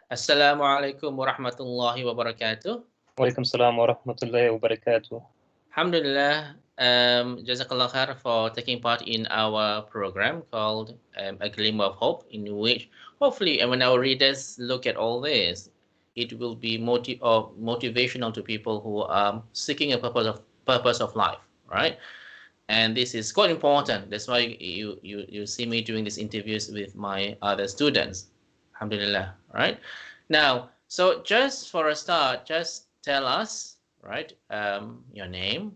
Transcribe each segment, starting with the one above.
Assalamualaikum warahmatullahi wabarakatuh. Walaikum salam wa rahmatullahi wa barakatuh. Alhamdulillah, Jazakallah khair for taking part in our program called A Glimmer of Hope, in which hopefully, when our readers look at all this, it will be motivational to people who are seeking a purpose of life, right? And this is quite important. That's why you see me doing these interviews with my other students. Alhamdulillah, right? Now, so just for a start, just tell us, right, your name,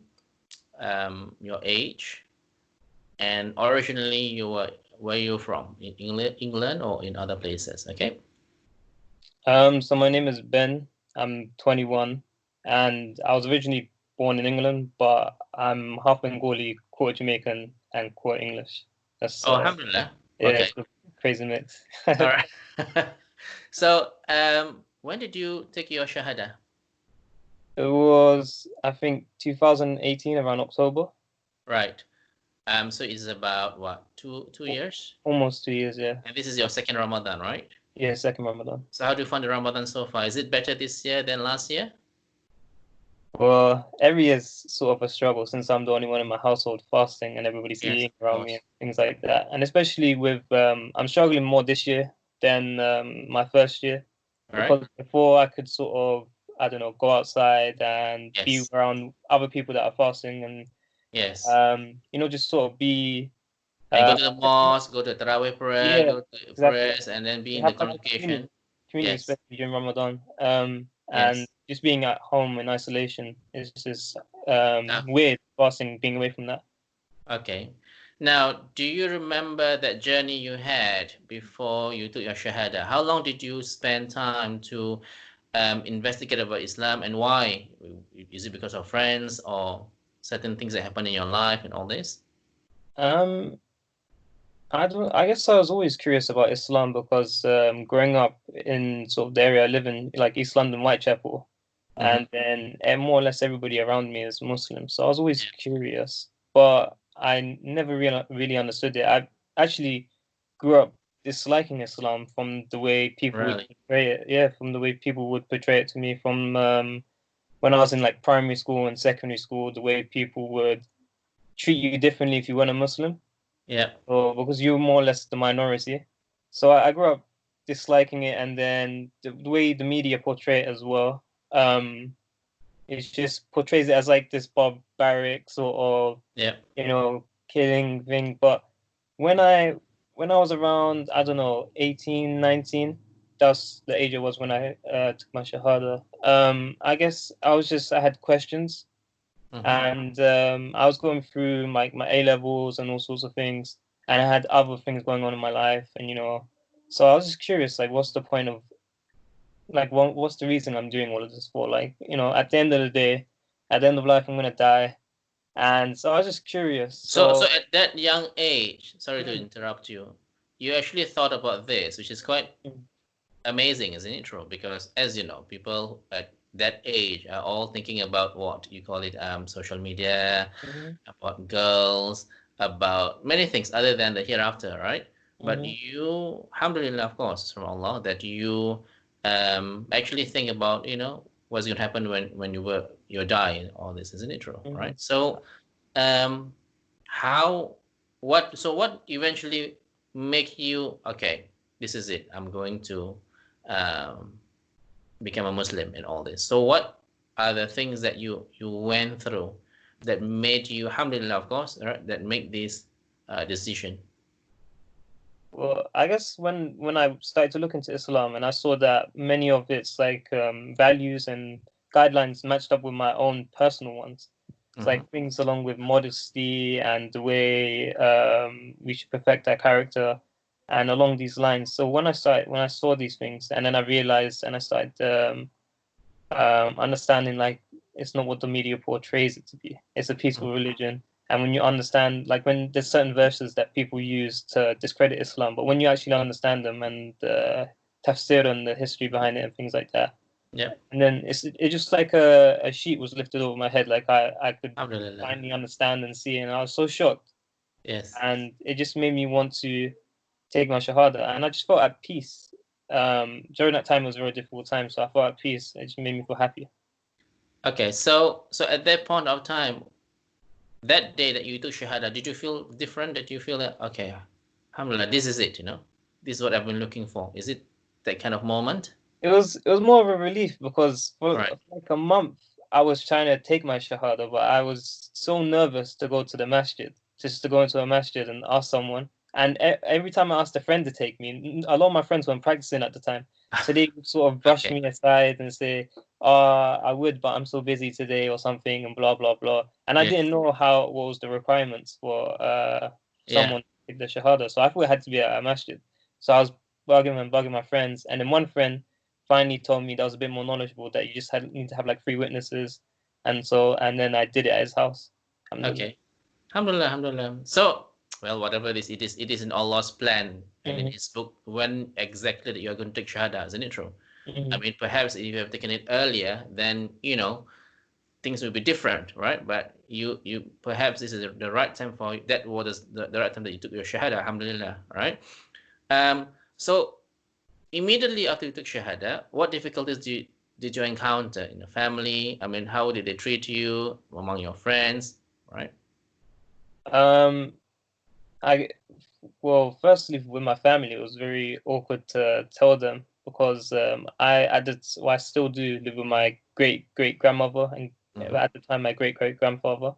your age, and originally where you from, in England or in other places, okay? So my name is Ben. I'm 21, and I was originally born in England, but I'm half Bengali, quarter Jamaican, and quarter English. That's Oh, Alhamdulillah. yeah, Okay, it's a crazy mix. all right. So, when did you take your Shahada? It was, I think, 2018 around October. Right. So it's about what, two years? Almost 2 years, yeah. And this is your second Ramadan, right? Yeah, second Ramadan. So how do you find the Ramadan so far? Is it better this year than last year? Well, every year's sort of a struggle since I'm the only one in my household fasting and everybody's Yes, eating of around me course. and things like that. And especially with, I'm struggling more this year than my first year All right. because before I could sort of, I don't know, go outside and be Yes. around other people that are fasting and, Yes. just sort of be, And go uh, to the mosque, go to Tarawih prayer, yeah, go to exactly. prayers, and then be You in the have like a community, congregation. community, Yes. especially during Ramadan. And Yes. just being at home in isolation is just Ah, weird. Fasting, being away from that. okay. Now, do you remember that journey you had before you took your Shahada? How long did you spend time to investigate about Islam, and why? Is it because of friends or certain things that happened in your life and all this? Um, I don't. I guess I was always curious about Islam because growing up in sort of the area I live in, like East London, Whitechapel, Mm-hmm. and then more or less everybody around me is Muslim. So I was always curious, but I never really understood it. I actually grew up disliking Islam from the way people would Really? portray it. Yeah, from the way people would portray it to me from when I was in like primary school and secondary school, the way people would treat you differently if you weren't a Muslim, Yeah. or because you were more or less the minority. So I grew up disliking it, and then the way the media portray it as well. It just portrays it as like this barbaric sort of, Yeah. killing thing. But when I when I was around, I don't know, 18, 19, that's the age I was when I took my Shahada. I had questions, Mm-hmm. and I was going through my A levels and all sorts of things, and I had other things going on in my life, and so I was just curious, like, what's the point of, like, what's the reason I'm doing all of this for? Like, at the end of the day, at the end of life, I'm gonna die, and so I was just curious. So So, at that young age, sorry to mm, interrupt you, you actually thought about this, which is quite mm, amazing, isn't it true? Because as you know, people at that age are all thinking about what you call it, social media, mhm, about girls, about many things other than the hereafter, right? But mhm, you, alhamdulillah, of course, from Allah, that you actually think about, what's going to happen when you're dying, all this, isn't it true, mhm. right? So, um, how, what eventually make you, okay, this is it, I'm going to um, become a Muslim and all this. So what are the things that you went through that made you, alhamdulillah, of course, right, that make this decision? Well, I guess when I started to look into Islam and I saw that many of its like values and guidelines matched up with my own personal ones. It's Hmm. like things along with modesty and the way we should perfect our character and along these lines. So when I saw these things and then I realized and I started understanding like it's not what the media portrays it to be. It's a peaceful religion. And when you understand, like when there's certain verses that people use to discredit Islam, but when you actually understand them and tafsir and the history behind it and things like that, Yeah, and then it's just like a sheet was lifted over my head, like I could alhamdulillah. finally understand and see, and I was so shocked, Yes. and it just made me want to take my shahada, and I just felt at peace. during that time it was a very difficult time, so I felt at peace. It just made me feel happy. Okay, so at that point of time, that day that you took Shahada, did you feel different? Did you feel that, okay, alhamdulillah, this is it, this is what I've been looking for? Is it that kind of moment? It was more of a relief because for Right. like a month I was trying to take my shahada, but I was so nervous to go to the masjid, just to go into a masjid and ask someone. And every time I asked a friend to take me, a lot of my friends weren't practicing at the time, so they would sort of brush Okay. me aside and say, I would, but I'm so busy today," or something, and blah blah blah. And I Yeah. didn't know what was the requirements for Yeah. someone to take the shahada, so I thought it had to be at a masjid. So I was bugging my friends, and then one friend finally told me that was a bit more knowledgeable, that you just need to have like 3 witnesses, and then I did it at his house. Alhamdulillah. Okay. Alhamdulillah, alhamdulillah. So, well, whatever it is in Allah's plan and in Mm-hmm. His book when exactly that you are going to take Shahada, isn't it true? I Mm-hmm. mean, perhaps if you have taken it earlier, then things will be different, right? But you perhaps this is the right time for you. That was the right time that you took your Shahada, alhamdulillah, right? So immediately after you took Shahada, what difficulties did you encounter in your family? I mean, how did they treat you among your friends, right? Um, I well, firstly, with my family, it was very awkward to tell them because I still do live with my great grandmother, and Mm-hmm. at the time my great grandfather,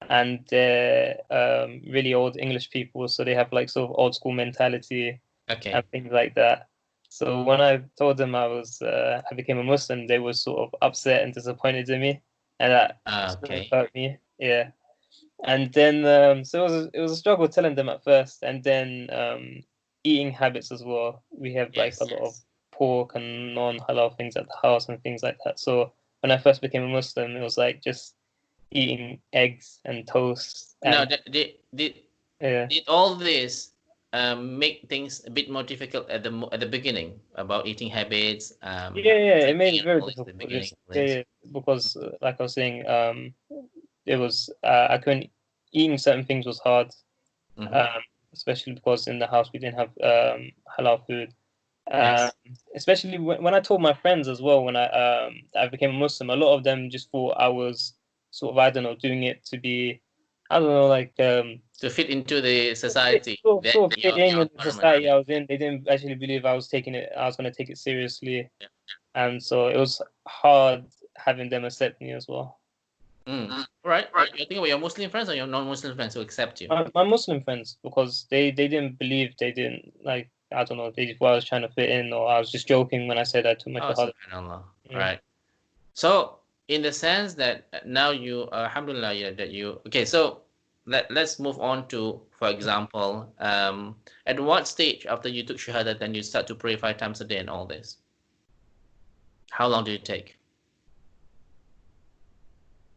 and they're really old English people, so they have like sort of old school mentality and Okay. things like that. So when I told them I became a Muslim, they were sort of upset and disappointed in me, and that sort of Okay. hurt me. Yeah, and then so it was a struggle telling them at first, and then eating habits as well. We have like a Yes. lot of pork and non-halal things at the house and things like that. So when I first became a Muslim, it was like just eating eggs and toast Now, and yeah. did all this make things a bit more difficult at the beginning about eating habits, Yeah, it made drinking it and very all this at the difficult. beginning? Just All yeah, this. yeah, because like I was saying, it was I couldn't eating certain things was hard, Mm-hmm. um, especially because in the house we didn't have halal food. Um, Yes. especially when I told my friends as well, when I became a Muslim, a lot of them just thought I was sort of, I don't know, doing it to be, I don't know, like To fit into the society, that sort of fit in your with the environment. society I was in. They didn't actually believe I was taking it. I was going to take it seriously, and so it was hard having them accept me as well. Mm. All right. Right. You're thinking about your Muslim friends or your non-Muslim friends who accept you? My Muslim friends, because they didn't believe, they didn't like, I don't know, they just I was trying to fit in, or I was just joking when I said I took my Oh, shahada. subhanallah. All Mm. right. So, in the sense that now you, alhamdulillah, yeah, that you, okay, so let's move on to, for example, at what stage after you took Shahada, then you start to pray 5 times a day and all this? How long did it take?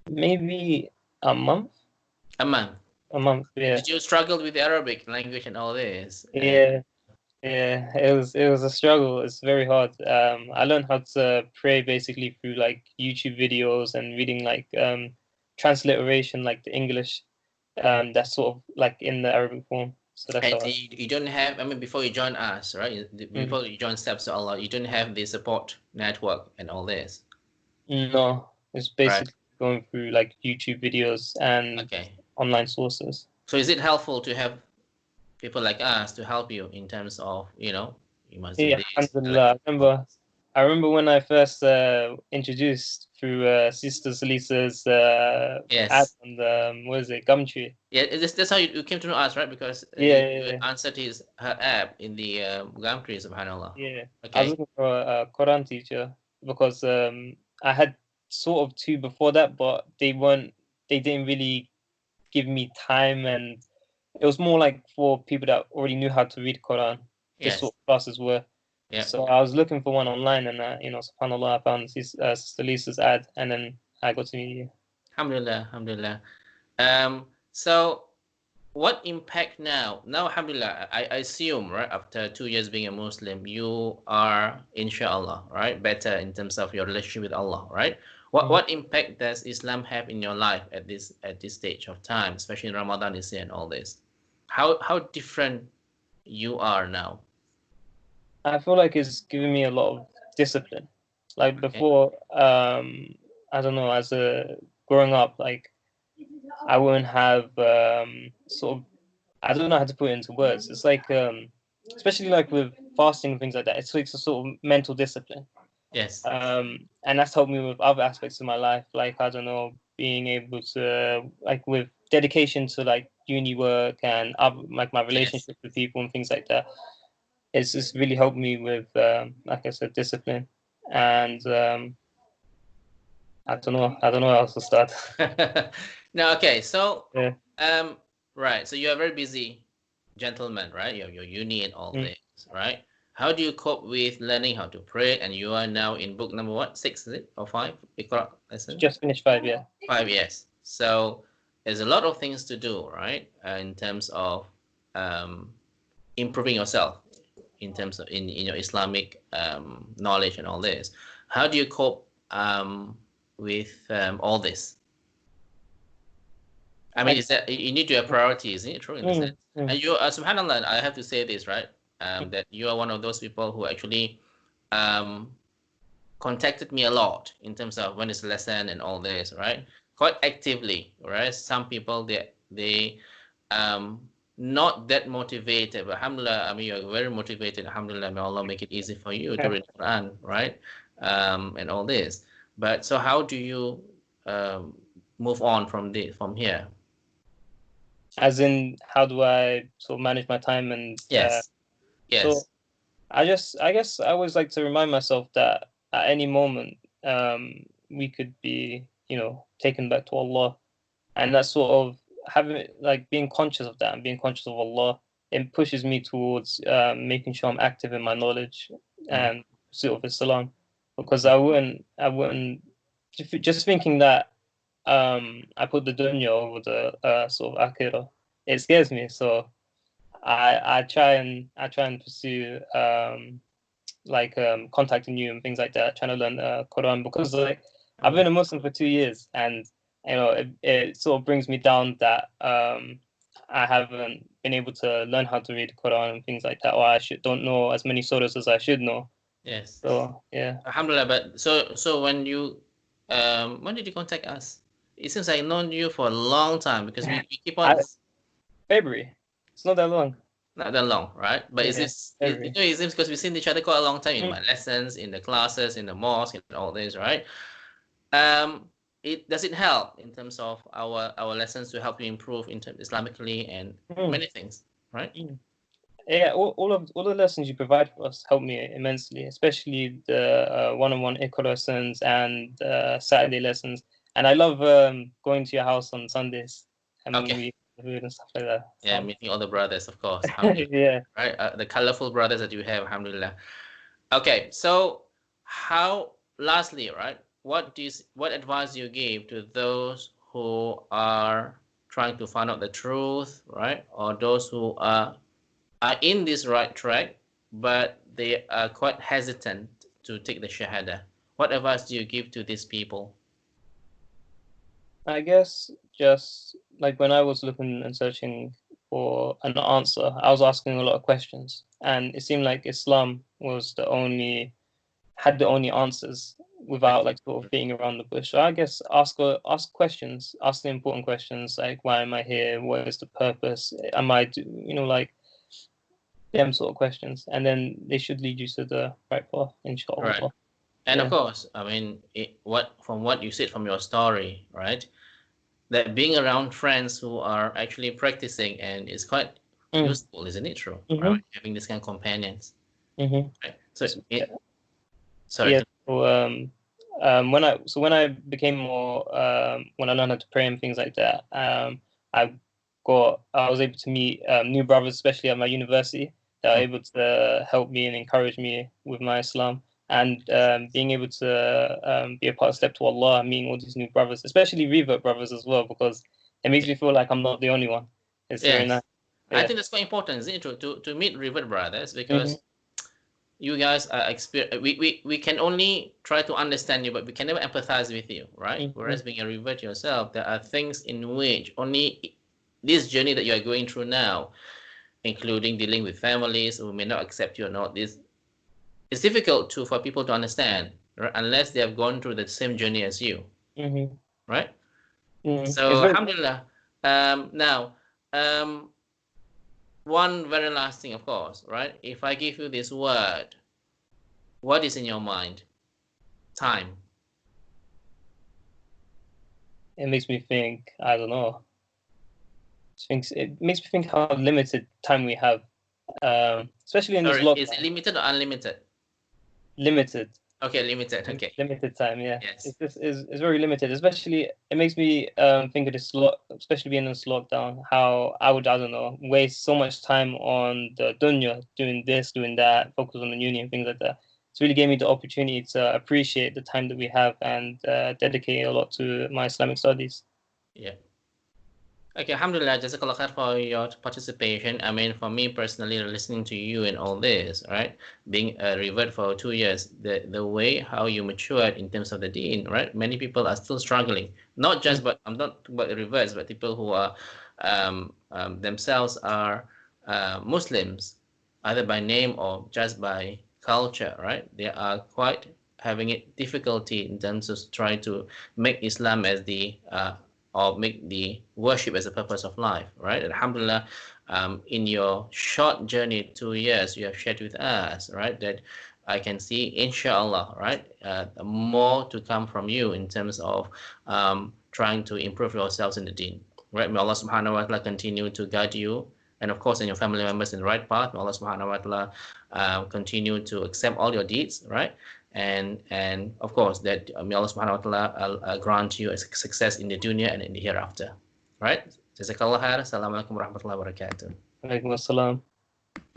Maybe a month. A month. A month, yeah. Did you struggle with the Arabic language and all this? Yeah, yeah. It was a struggle. It's very hard. I learned how to pray basically through like YouTube videos and reading like transliteration, like the English, that's sort of like in the Arabic form. So that's And how I. you don't have, I mean, before you join us, right? Mhm. Before you join Steps to Allah, you don't have the support network and all this, No, it's right? basically going through like YouTube videos and Okay. online sources. So is it helpful to have people like us to help you in terms of, you must do Yeah, this, alhamdulillah. like all this. I remember when I first introduced through Sister Salisa's ad Yes. on the what is it, Gumtree. Yeah, that's how you came to know us, right? Because Yeah, you yeah, answered her app in the Gumtree, subhanallah. yeah. Yeah. I was Okay. looking for a Quran teacher because I had sort of two before that, but they didn't really give me time, and it was more like for people that already knew how to read Quran. This Yes. sort of classes were. Yeah. So I was looking for one online, and subhanallah, I found Sister Lisa's ad, and then I got to meet you. Alhamdulillah, alhamdulillah. So what impact now? Now, alhamdulillah, I assume, right, after 2 years being a Muslim, you are, inshallah, right, better in terms of your relationship with Allah, right? What Mhm. what impact does Islam have in your life at this stage of time, especially in Ramadan this year and all this? How different you are now? I feel like it's given me a lot of discipline. Like Okay. before, I don't know, as a growing up, like I wouldn't have sort of, I don't know how to put it into words. It's like especially like with fasting and things like that, it takes a sort of mental discipline. Yes. And that's helped me with other aspects of my life, like I don't know, being able to like with dedication to like uni work and other, like my Yes. relationship with people and things like that. It's just really helped me with, like I said, discipline. And I don't know how else to start. No, okay. So, Yeah. um, right. So you're a very busy gentleman, right? You have your uni and all Mm. this, right? How do you cope with learning how to pray? And you are now in book number what? Six, is it? Or five? Iqra lesson? Just finished 5 year. 5 years. So there's a lot of things to do, right? In terms of um, improving yourself, in terms of in your Islamic knowledge and all this. How do you cope with all this? I mean, Like, is that you need to have priorities, isn't it true in the sense? mm. And you, subhanallah, I have to say this, right? That you are one of those people who actually um, contacted me a lot in terms of when it's lesson and all this, right? Quite actively, right? Some people they um not that motivated, but alhamdulillah, I mean you're very motivated. Alhamdulillah, may Allah make it easy for you to Yeah. read Quran, right? And all this. But so how do you move on from here? As in, how do I sort of manage my time? And Yes, so yes, I guess I always like to remind myself that at any moment, we could be, taken back to Allah, and that sort of having like being conscious of that and being conscious of Allah, it pushes me towards making sure I'm active in my knowledge mhm, and pursuit of Islam, because I wouldn't just thinking that I put the dunya over the sort of akhirah. It scares me, so I try and pursue like contacting you and things like that, trying to learn Quran, because like I've been a Muslim for 2 years, and it sort of brings me down that I haven't been able to learn how to read Quran and things like that, or I should don't know as many surahs as I should know. yes. So yeah, Alhamdulillah. But so when did you contact us? It seems I've known you for a long time because we keep on. I February. It's not that long. Not that long, right? But Yeah, February. it seems because we've seen each other quite a long time in Mm. my lessons, in the classes, in the mosque, and all this, right? Um, it does it help in terms of our lessons to help you improve in terms Islamically and Mm. many things, right? Mm. Yeah, all the lessons you provide for us help me immensely, especially the one-on-one Iqra lessons and Saturday lessons. And I love going to your house on Sundays and Okay. we food and stuff like that. Yeah, So meeting all the brothers, of course. Alhamdulillah, yeah, right? The colorful brothers that you have, alhamdulillah. Okay, so how, lastly, right? What advice do you give to those who are trying to find out the truth, right? Or those who are in this right track, but they are quite hesitant to take the Shahada. What advice do you give to these people? I guess just like when I was looking and searching for an answer, I was asking a lot of questions, and it seemed like Islam was had the only answers without like sort of beating around the bush. So I guess ask questions, ask the important questions like why am I here? What is the purpose? Am I like them sort of questions, and then they should lead you to the right path, Right. inshallah. And of Yeah. course, I mean, what you said from your story, right? That being around friends who are actually practicing and is quite Mm. useful, isn't it true? Mm-hmm. Right? Having this kind of companions. Mm-hmm. Right? So Yeah. it sorry. Yeah. So, when I became more when I learned how to pray and things like that, I I was able to meet new brothers, especially at my university, that are Mm, able to help me and encourage me with my Islam, and being able to be a part of Step to Allah and meeting all these new brothers, especially revert brothers as well, because it makes yeah. me feel like I'm not the only one. It's very nice. Yes. I Yeah. think that's quite important, isn't it true? To meet River Brothers Mm-hmm. because you guys are we can only try to understand you, but we can never empathize with you, right? Mm-hmm. Whereas being a revert yourself, there are things in which only this journey that you are going through now, including dealing with families who may not accept you or not, this it's difficult for people to understand, right? Unless they have gone through the same journey as you, right? It's So, very alhamdulillah. Now, one very last thing, of course, right? If I give you this word, what is in your mind? Time. it makes me think, I don't know. It makes me think how limited time we have, especially in this Sorry, is it lockdown. limited or unlimited? Limited. Okay, limited. Okay. Limited time, yeah. Yes. It's very limited. Especially, it makes me think of this especially being in this lockdown, how I don't know, waste so much time on the dunya, doing this, doing that, focus on the uni and things like that. It's really gave me the opportunity to appreciate the time that we have and dedicate a lot to my Islamic studies. Yeah. Okay, alhamdulillah, jazakallah khair for your participation. I mean, for me personally, listening to you and all this, right? Being a revert for 2 years, the way how you matured in terms of the deen, right? Many people are still struggling. Not just, but I'm not talking about the reverts, but people who are themselves are Muslims, either by name or just by culture, right? They are quite having it difficulty in terms of trying to make Islam as the or make the worship as a purpose of life, right? Alhamdulillah, in your short journey, 2 years, you have shared with us, right, that I can see, inshallah, right, more to come from you in terms of trying to improve yourselves in the deen, right? May Allah subhanahu wa ta'ala continue to guide you, and of course, and your family members in the right path. May Allah subhanahu wa ta'ala continue to accept all your deeds, right? And of course that may Allah subhanahu wa ta'ala grant you a success in the dunya and in the hereafter, right? Jazakallah khair. Assalamualaikum warahmatullahi wabarakatuh. Alaikum assalam.